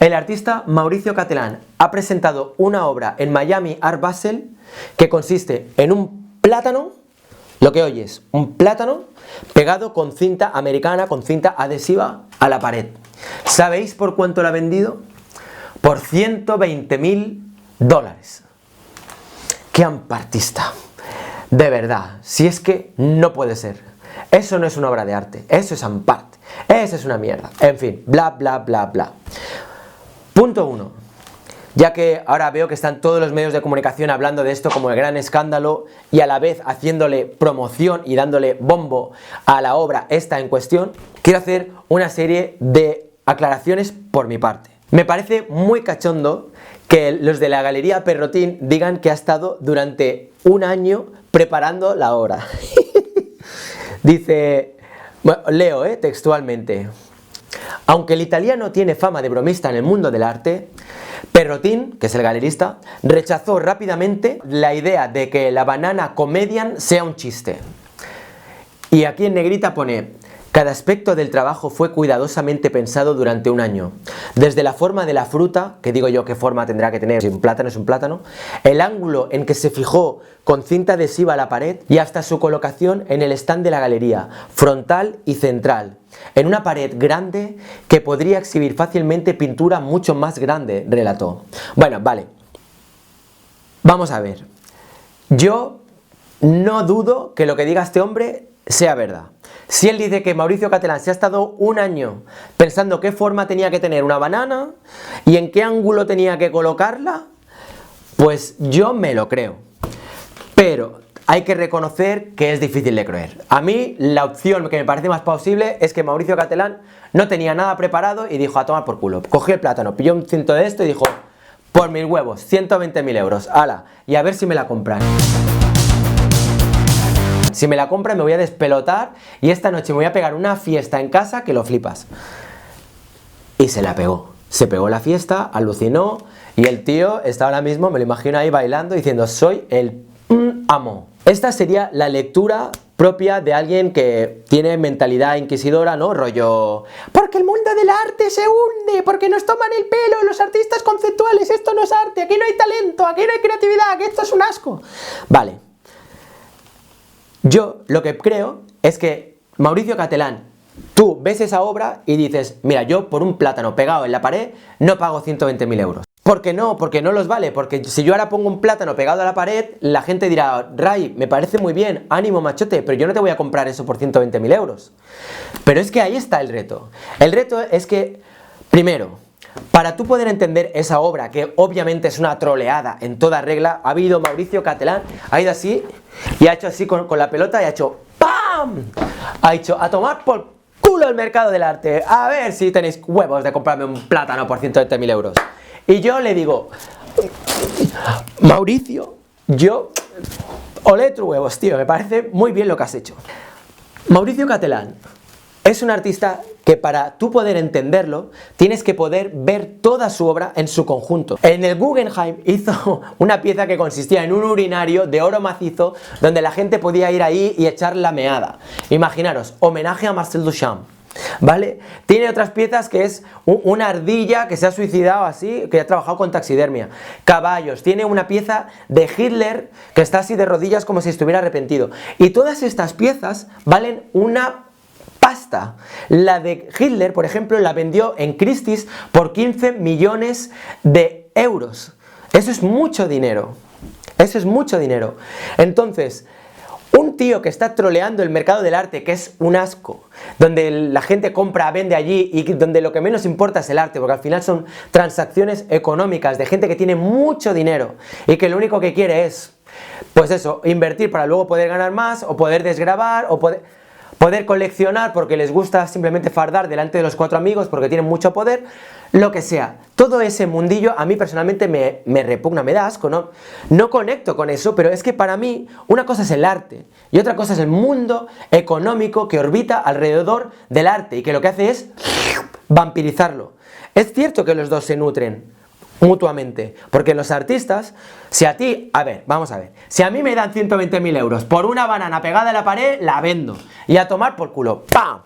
El artista Mauricio Catalán ha presentado una obra en Miami Art Basel que consiste en un plátano, lo que oyes, un plátano pegado con cinta americana, con cinta adhesiva a la pared. ¿Sabéis por cuánto lo ha vendido? Por $120.000. ¡Qué ampartista! De verdad, si es que no puede ser. Eso no es una obra de arte, eso es ampart. Eso es una mierda. En fin, bla, bla, bla, bla. Punto 1. Ya que ahora veo que están todos los medios de comunicación hablando de esto como el gran escándalo y a la vez haciéndole promoción y dándole bombo a la obra esta en cuestión, quiero hacer una serie de aclaraciones por mi parte. Me parece muy cachondo que los de la Galería Perrotin digan que ha estado durante un año preparando la obra. Dice, bueno, leo textualmente. Aunque el italiano tiene fama de bromista en el mundo del arte, Perrotin, que es el galerista, rechazó rápidamente la idea de que la banana comedian sea un chiste. Y aquí en negrita pone: cada aspecto del trabajo fue cuidadosamente pensado durante un año. Desde la forma de la fruta, que digo yo qué forma tendrá que tener, si un plátano es un plátano, el ángulo en que se fijó con cinta adhesiva a la pared y hasta su colocación en el stand de la galería, frontal y central, en una pared grande que podría exhibir fácilmente pintura mucho más grande, relató. Bueno, vale. Vamos a ver. Yo no dudo que lo que diga este hombre sea verdad. Si él dice que Mauricio Catalán se ha estado un año pensando qué forma tenía que tener una banana y en qué ángulo tenía que colocarla, pues yo me lo creo. Pero hay que reconocer que es difícil de creer. A mí la opción que me parece más plausible es que Mauricio Catalán no tenía nada preparado y dijo a tomar por culo. Cogió el plátano, pilló un cinto de esto y dijo: por mis huevos, 120.000 euros, ala, y a ver si me la compran. Si me la compran me voy a despelotar y esta noche me voy a pegar una fiesta en casa que lo flipas. Y se la pegó. Se pegó la fiesta, alucinó y el tío está ahora mismo, me lo imagino ahí bailando diciendo: soy el amo. Esta sería la lectura propia de alguien que tiene mentalidad inquisidora, ¿no? Rollo, porque el mundo del arte se hunde, porque nos toman el pelo los artistas conceptuales, esto no es arte, aquí no hay talento, aquí no hay creatividad, que esto es un asco. Vale. Yo lo que creo es que Mauricio Catalán, tú ves esa obra y dices: mira, yo por un plátano pegado en la pared no pago 120.000 euros. ¿Por qué no? Porque no los vale, porque si yo ahora pongo un plátano pegado a la pared, la gente dirá: Ray, me parece muy bien, ánimo machote, pero yo no te voy a comprar eso por 120.000 euros. Pero es que ahí está el reto. El reto es que, primero, para tú poder entender esa obra, que obviamente es una troleada en toda regla, ha habido Mauricio Catalán, ha ido así y ha hecho así con la pelota y ha hecho ¡pam! Ha dicho: a tomar por culo el mercado del arte, a ver si tenéis huevos de comprarme un plátano por 120.000 euros. Y yo le digo: Mauricio, yo olé tus huevos, tío, me parece muy bien lo que has hecho. Mauricio Catalán es un artista que para tú poder entenderlo tienes que poder ver toda su obra en su conjunto. En el Guggenheim hizo una pieza que consistía en un urinario de oro macizo donde la gente podía ir ahí y echar la meada. Imaginaros, homenaje a Marcel Duchamp, ¿vale? Tiene otras piezas que es una ardilla que se ha suicidado así, que ha trabajado con taxidermia, caballos, tiene una pieza de Hitler que está así de rodillas como si estuviera arrepentido, y todas estas piezas valen una pasta. La de Hitler, por ejemplo, la vendió en Christie's por 15 millones de euros. Eso es mucho dinero. Eso es mucho dinero. Entonces, un tío que está troleando el mercado del arte, que es un asco, donde la gente compra, vende allí y donde lo que menos importa es el arte, porque al final son transacciones económicas de gente que tiene mucho dinero y que lo único que quiere es, pues eso, invertir para luego poder ganar más o poder desgravar o poder coleccionar porque les gusta simplemente fardar delante de los cuatro amigos porque tienen mucho poder, lo que sea. Todo ese mundillo a mí personalmente me repugna, me da asco, no conecto con eso, pero es que para mí una cosa es el arte y otra cosa es el mundo económico que orbita alrededor del arte y que lo que hace es vampirizarlo. Es cierto que los dos se nutren mutuamente, porque los artistas, si a ti, a ver, vamos a ver, si a mí me dan 120.000 euros por una banana pegada a la pared, la vendo y a tomar por culo, ¡pam!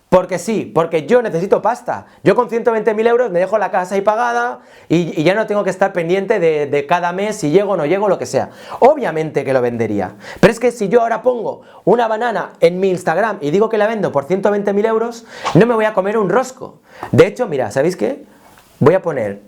porque sí, porque yo necesito pasta. Yo con 120.000 euros me dejo la casa ahí pagada y ya no tengo que estar pendiente de cada mes si llego o no llego, lo que sea. Obviamente que lo vendería. Pero es que si yo ahora pongo una banana en mi Instagram y digo que la vendo por 120.000 euros, no me voy a comer un rosco. De hecho, mira, ¿sabéis qué? Voy a poner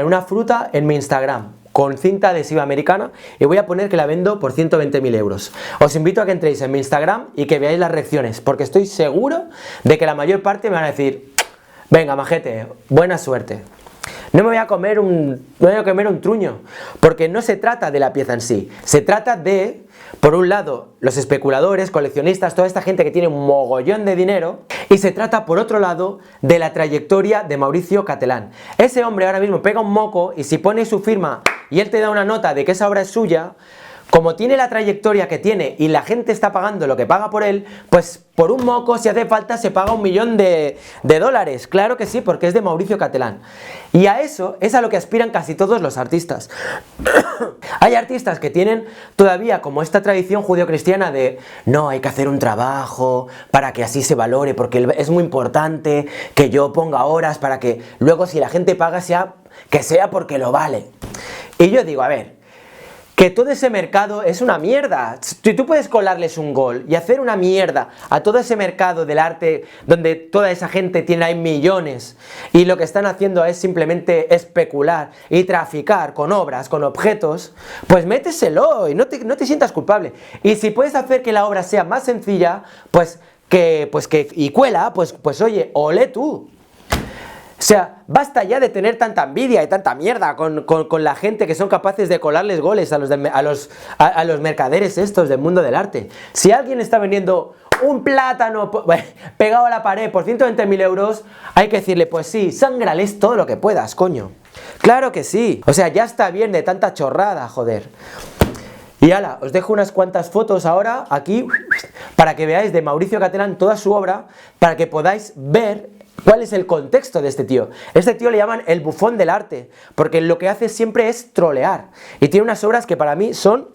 una fruta en mi Instagram con cinta adhesiva americana y voy a poner que la vendo por 120.000 euros. Os invito a que entréis en mi Instagram y que veáis las reacciones, porque estoy seguro de que la mayor parte me van a decir: venga, majete, buena suerte. No me voy a comer un truño, porque no se trata de la pieza en sí, se trata de, por un lado, los especuladores, coleccionistas, toda esta gente que tiene un mogollón de dinero, y se trata, por otro lado, de la trayectoria de Mauricio Catalán. Ese hombre ahora mismo pega un moco y si pone su firma y él te da una nota de que esa obra es suya, como tiene la trayectoria que tiene y la gente está pagando lo que paga por él, pues por un moco, si hace falta, se paga 1 millón de dólares. Claro que sí, porque es de Mauricio Catalán. Y a eso es a lo que aspiran casi todos los artistas. Hay artistas que tienen todavía como esta tradición judeocristiana de no, hay que hacer un trabajo para que así se valore, porque es muy importante que yo ponga horas para que luego si la gente paga que sea porque lo vale. Y yo digo, a ver, que todo ese mercado es una mierda. Tú puedes colarles un gol y hacer una mierda a todo ese mercado del arte donde toda esa gente tiene ahí millones y lo que están haciendo es simplemente especular y traficar con obras, con objetos, pues méteselo y no te sientas culpable. Y si puedes hacer que la obra sea más sencilla, y cuela, pues oye, ole tú. O sea, basta ya de tener tanta envidia y tanta mierda con la gente que son capaces de colarles goles a los mercaderes estos del mundo del arte. Si alguien está vendiendo un plátano pegado a la pared por 120.000 euros, hay que decirle, pues sí, sángrales todo lo que puedas, coño. Claro que sí. O sea, ya está bien de tanta chorrada, joder. Y ala, os dejo unas cuantas fotos ahora aquí para que veáis de Mauricio Catalán toda su obra, para que podáis ver ¿cuál es el contexto de este tío? Este tío le llaman el bufón del arte, porque lo que hace siempre es trolear. Y tiene unas obras que para mí son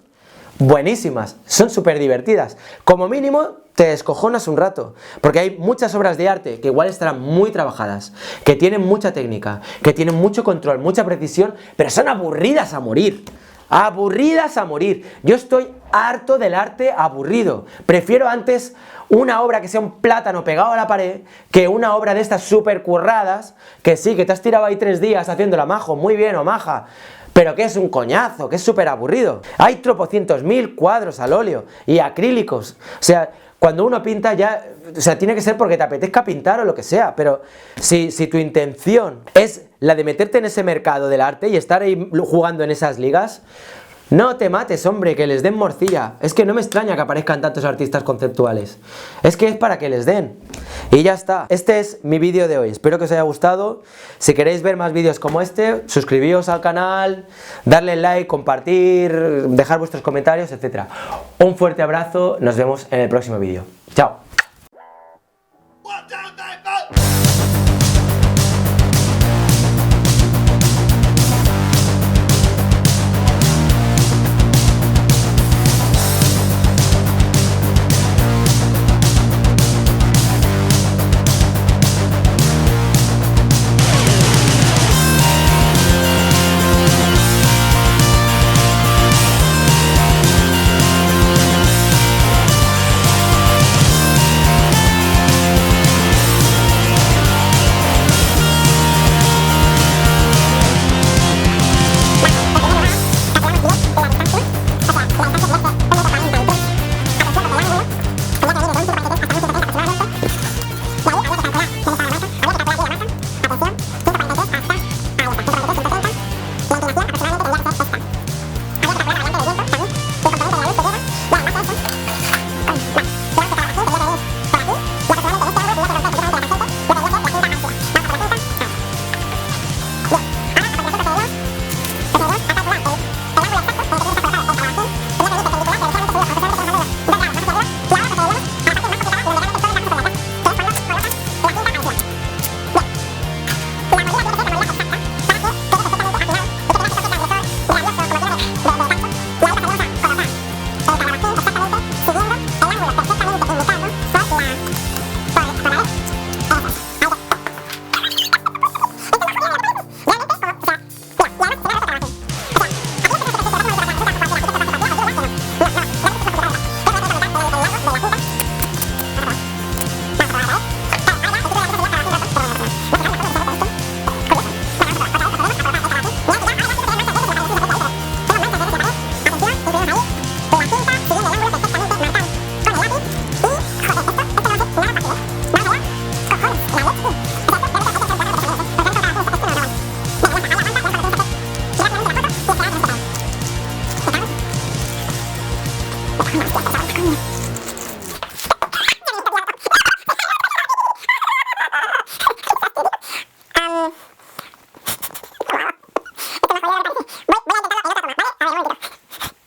buenísimas, son súper divertidas. Como mínimo te descojonas un rato, porque hay muchas obras de arte que igual estarán muy trabajadas, que tienen mucha técnica, que tienen mucho control, mucha precisión, pero son aburridas a morir. Aburridas a morir. Yo estoy harto del arte aburrido. Prefiero antes una obra que sea un plátano pegado a la pared que una obra de estas súper curradas, que sí, que te has tirado ahí 3 días haciéndola, majo, muy bien o maja, pero que es un coñazo, que es súper aburrido. Hay tropocientos mil cuadros al óleo y acrílicos. O sea, cuando uno pinta ya, o sea, tiene que ser porque te apetezca pintar o lo que sea, pero si tu intención es la de meterte en ese mercado del arte y estar ahí jugando en esas ligas, no te mates, hombre, que les den morcilla. Es que no me extraña que aparezcan tantos artistas conceptuales. Es que es para que les den. Y ya está. Este es mi vídeo de hoy. Espero que os haya gustado. Si queréis ver más vídeos como este, suscribíos al canal, darle like, compartir, dejar vuestros comentarios, etc. Un fuerte abrazo. Nos vemos en el próximo vídeo. Chao.